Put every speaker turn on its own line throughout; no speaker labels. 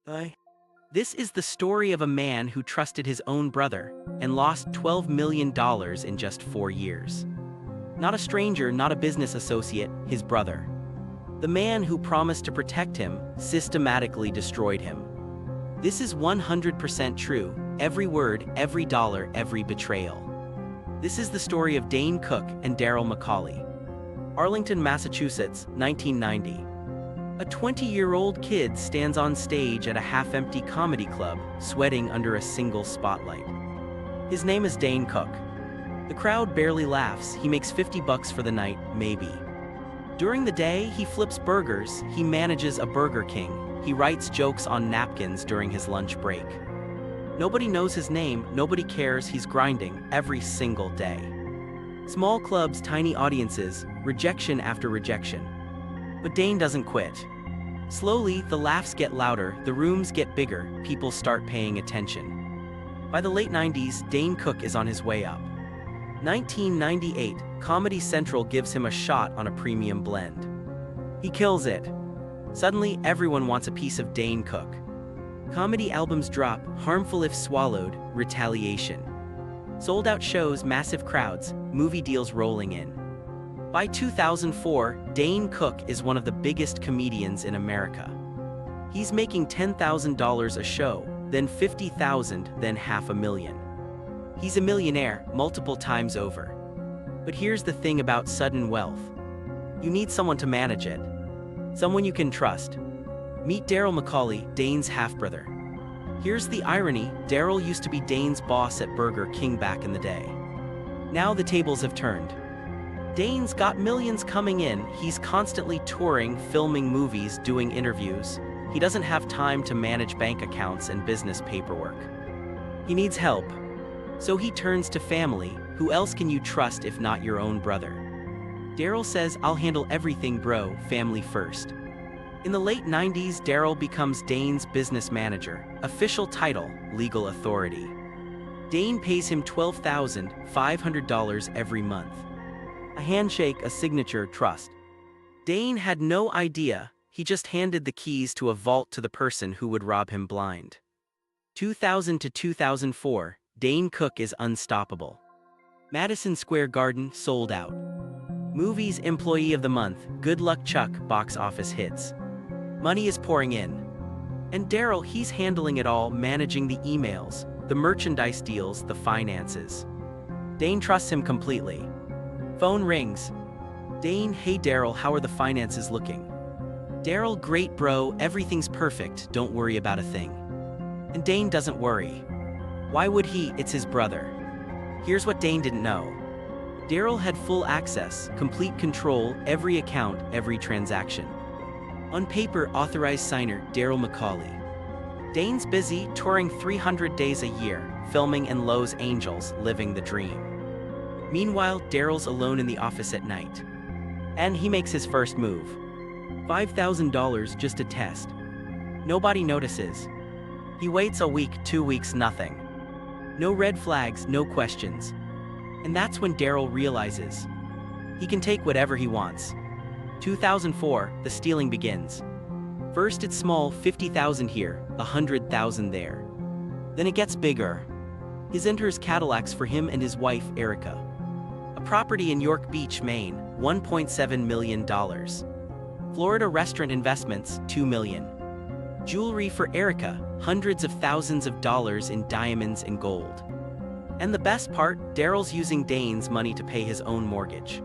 Bye. This is the story of a man who trusted his own brother and lost $12 million in just 4 years. Not a stranger, not a business associate, his brother. The man who promised to protect him systematically destroyed him. This is 100% true, every word, every dollar, every betrayal. This is the story of Dane Cook and Darryl McCauley. Arlington, Massachusetts, 1990. A 20-year-old kid stands on stage at a half-empty comedy club, sweating under a single spotlight. His name is Dane Cook. The crowd barely laughs. He makes $50 for the night, maybe. During the day, he flips burgers, he manages a Burger King, he writes jokes on napkins during his lunch break. Nobody knows his name, nobody cares, he's grinding every single day. Small clubs, tiny audiences, rejection after rejection. But Dane doesn't quit. Slowly, the laughs get louder, the rooms get bigger, people start paying attention. By the late 90s, Dane Cook is on his way up. 1998, Comedy Central gives him a shot on a premium blend. He kills it. Suddenly, everyone wants a piece of Dane Cook. Comedy albums drop, Harmful If Swallowed, Retaliation. Sold-out shows, massive crowds, movie deals rolling in. By 2004, Dane Cook is one of the biggest comedians in America. He's making $10,000 a show, then $50,000, then $500,000. He's a millionaire multiple times over. But here's the thing about sudden wealth. You need someone to manage it. Someone you can trust. Meet Darryl McCauley, Dane's half-brother. Here's the irony, Darryl used to be Dane's boss at Burger King back in the day. Now the tables have turned. Dane's got millions coming in, he's constantly touring, filming movies, doing interviews. He doesn't have time to manage bank accounts and business paperwork. He needs help. So he turns to family. Who else can you trust if not your own brother? Darryl says, "I'll handle everything bro, family first." In the late 90s, Darryl becomes Dane's business manager, official title, legal authority. Dane pays him $12,500 every month. A handshake, a signature, trust. Dane had no idea, he just handed the keys to a vault to the person who would rob him blind. 2000 to 2004, Dane Cook is unstoppable. Madison Square Garden sold out. Movies Employee of the Month, Good Luck Chuck, box office hits. Money is pouring in. And Darryl, he's handling it all, managing the emails, the merchandise deals, the finances. Dane trusts him completely. Phone rings. Dane, "Hey Darryl, how are the finances looking?" Darryl, "Great bro, everything's perfect, don't worry about a thing." And Dane doesn't worry. Why would he? It's his brother. Here's what Dane didn't know. Darryl had full access, complete control, every account, every transaction. On paper, authorized signer, Darryl McCauley. Dane's busy, touring 300 days a year, filming in Los Angeles, living the dream. Meanwhile, Darryl's alone in the office at night. And he makes his first move. $5,000 just a test. Nobody notices. He waits a week, 2 weeks, nothing. No red flags, no questions. And that's when Darryl realizes he can take whatever he wants. 2004, the stealing begins. First it's small, 50,000 here, 100,000 there. Then it gets bigger. He enters Cadillacs for him and his wife, Erica. A property in York Beach, Maine, $1.7 million. Florida restaurant investments, $2 million. Jewelry for Erica, hundreds of thousands of dollars in diamonds and gold. And the best part, Darryl's using Dane's money to pay his own mortgage.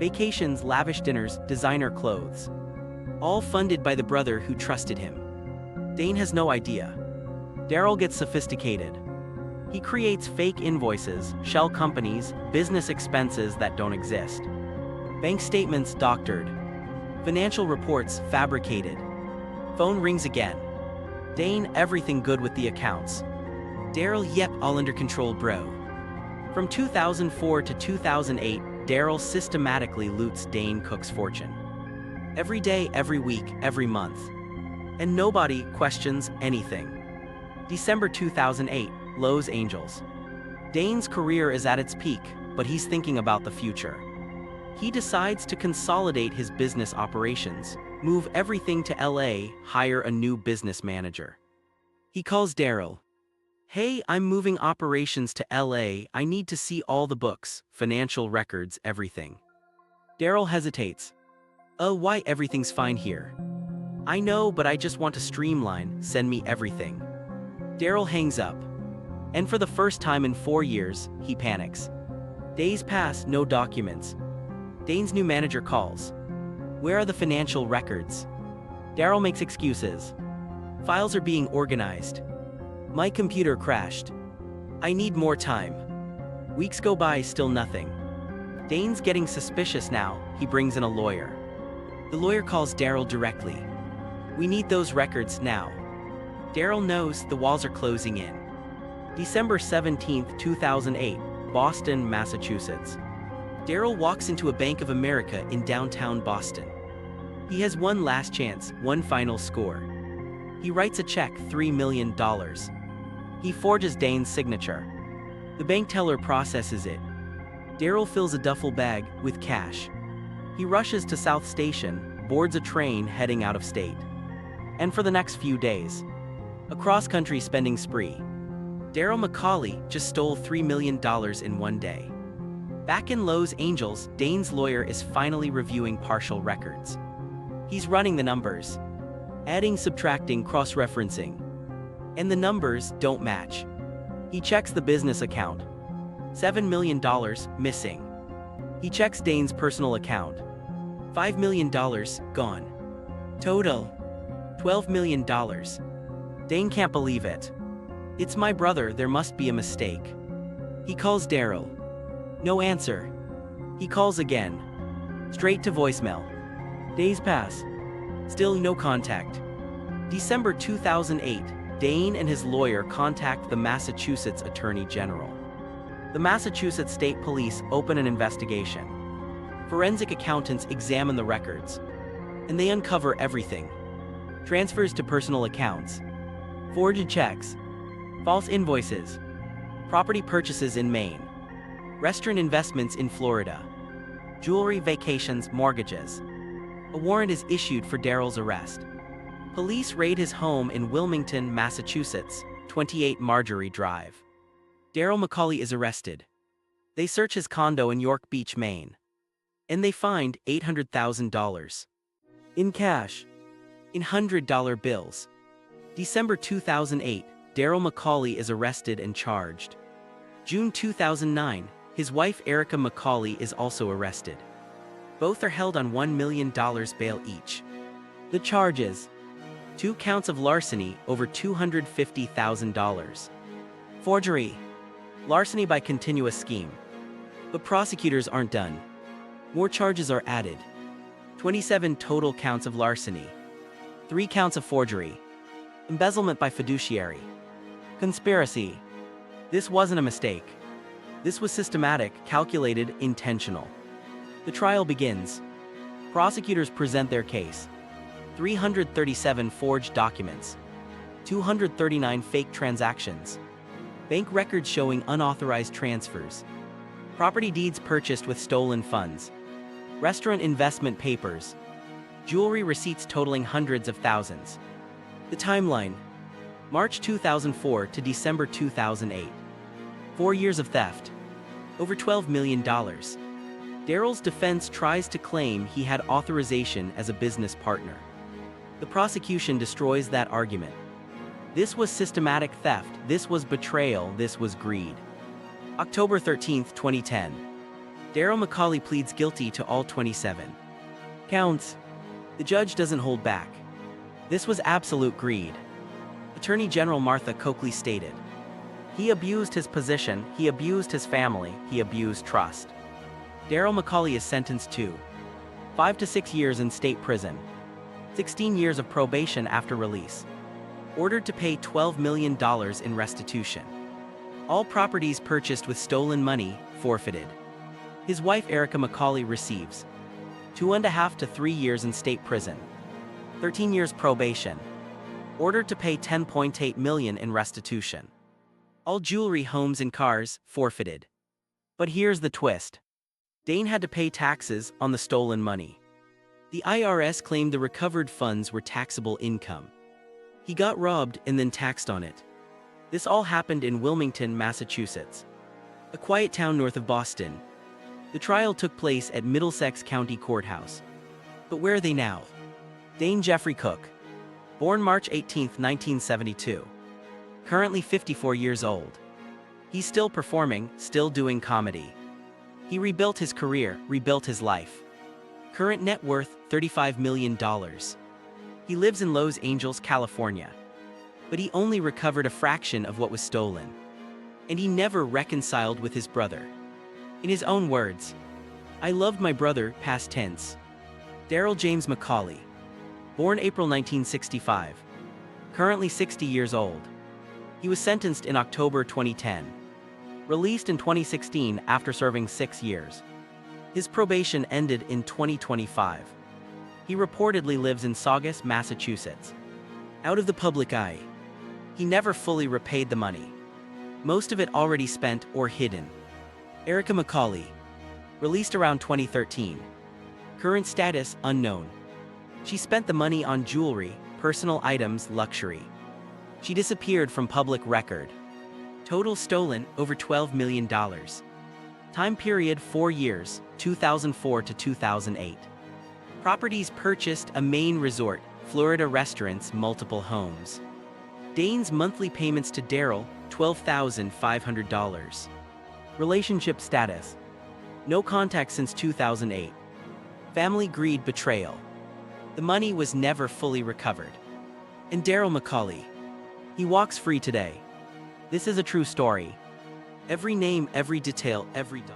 Vacations, lavish dinners, designer clothes. All funded by the brother who trusted him. Dane has no idea. Darryl gets sophisticated. He creates fake invoices, shell companies, business expenses that don't exist. Bank statements doctored. Financial reports fabricated. Phone rings again. Dane, everything good with the accounts. Darryl, yep, all under control bro. From 2004 to 2008, Darryl systematically loots Dane Cook's fortune. Every day, every week, every month. And nobody questions anything. December 2008, Los Angeles. Dane's career is at its peak, but he's thinking about the future. He decides to consolidate his business operations, move everything to LA, hire a new business manager. He calls Darryl. Hey, I'm moving operations to LA. I need to see all the books, financial records, everything. Darryl hesitates. Why everything's fine here? I know, but I just want to streamline, send me everything. Darryl hangs up. And for the first time in 4 years, he panics. Days pass, no documents. Dane's new manager calls. Where are the financial records? Darryl makes excuses. Files are being organized. My computer crashed. I need more time. Weeks go by, still nothing. Dane's getting suspicious now. He brings in a lawyer. The lawyer calls Darryl directly. We need those records now. Darryl knows the walls are closing in. December 17, 2008, Boston, Massachusetts. Darryl walks into a Bank of America in downtown Boston. He has one last chance, one final score. He writes a check, $3 million. He forges Dane's signature. The bank teller processes it. Darryl fills a duffel bag with cash. He rushes to South Station, boards a train heading out of state. And for the next few days, a cross-country spending spree. Darryl McCauley just stole $3 million in one day. Back in Los Angeles, Dane's lawyer is finally reviewing partial records. He's running the numbers. Adding, subtracting, cross-referencing. And the numbers don't match. He checks the business account. $7 million missing. He checks Dane's personal account. $5 million gone. Total $12 million. Dane can't believe it. It's my brother, there must be a mistake. He calls Darryl. No answer. He calls again. Straight to voicemail. Days pass. Still no contact. December 2008, Dane and his lawyer contact the Massachusetts Attorney General. The Massachusetts State Police open an investigation. Forensic accountants examine the records. And they uncover everything. Transfers to personal accounts. Forged checks. False invoices. Property purchases in Maine. Restaurant investments in Florida. Jewelry, vacations, mortgages. A warrant is issued for Darryl's arrest. Police raid his home in Wilmington, Massachusetts, 28 Marjorie Drive. Darryl McCauley is arrested. They search his condo in York Beach, Maine. And they find $800,000. In cash. In $100 bills. December 2008, Darryl McCauley is arrested and charged. June 2009, his wife Erica McCauley is also arrested. Both are held on $1 million bail each. The charges: 2 counts of larceny over $250,000. Forgery. Larceny by continuous scheme. But prosecutors aren't done. More charges are added. 27 total counts of larceny. 3 counts of forgery. Embezzlement by fiduciary. Conspiracy. This wasn't a mistake. This was systematic, calculated, intentional. The trial begins. Prosecutors present their case. 337 forged documents. 239 fake transactions. Bank records showing unauthorized transfers. Property deeds purchased with stolen funds. Restaurant investment papers. Jewelry receipts totaling hundreds of thousands. The timeline: March 2004 to December 2008. 4 years of theft. Over $12 million. Darryl's defense tries to claim he had authorization as a business partner. The prosecution destroys that argument. This was systematic theft, this was betrayal, this was greed. October 13, 2010. Darryl McCauley pleads guilty to all 27 counts. The judge doesn't hold back. This was absolute greed. Attorney General Martha Coakley stated, "He abused his position, he abused his family, he abused trust." Darryl McCauley is sentenced to 5 to 6 years in state prison, 16 years of probation after release. Ordered to pay $12 million in restitution. All properties purchased with stolen money forfeited. His wife Erica McCauley receives 2.5 to 3 years in state prison, 13 years probation. Ordered to pay $10.8 million in restitution. All jewelry, homes, and cars forfeited. But here's the twist. Dane had to pay taxes on the stolen money. The IRS claimed the recovered funds were taxable income. He got robbed and then taxed on it. This all happened in Wilmington, Massachusetts, a quiet town north of Boston. The trial took place at Middlesex County Courthouse. But where are they now? Dane Jeffrey Cook, born March 18, 1972. Currently 54 years old. He's still performing, still doing comedy. He rebuilt his career, rebuilt his life. Current net worth, $35 million. He lives in Los Angeles, California. But he only recovered a fraction of what was stolen. And he never reconciled with his brother. In his own words, "I loved my brother," past tense. Darryl James McCauley, born April 1965. Currently 60 years old. He was sentenced in October 2010. Released in 2016 after serving 6 years. His probation ended in 2025. He reportedly lives in Saugus, Massachusetts. Out of the public eye. He never fully repaid the money. Most of it already spent or hidden. Erica McCauley. Released around 2013. Current status, unknown. She spent the money on jewelry, personal items, luxury. She disappeared from public record. Total stolen, over $12 million. Time period, 4 years, 2004 to 2008. Properties purchased: a Maine resort, Florida restaurants, multiple homes. Dane's monthly payments to Darryl, $12,500. Relationship status: no contact since 2008. Family greed, betrayal. The money was never fully recovered. And Darryl McCauley. He walks free today. This is a true story. Every name, every detail, every dollar.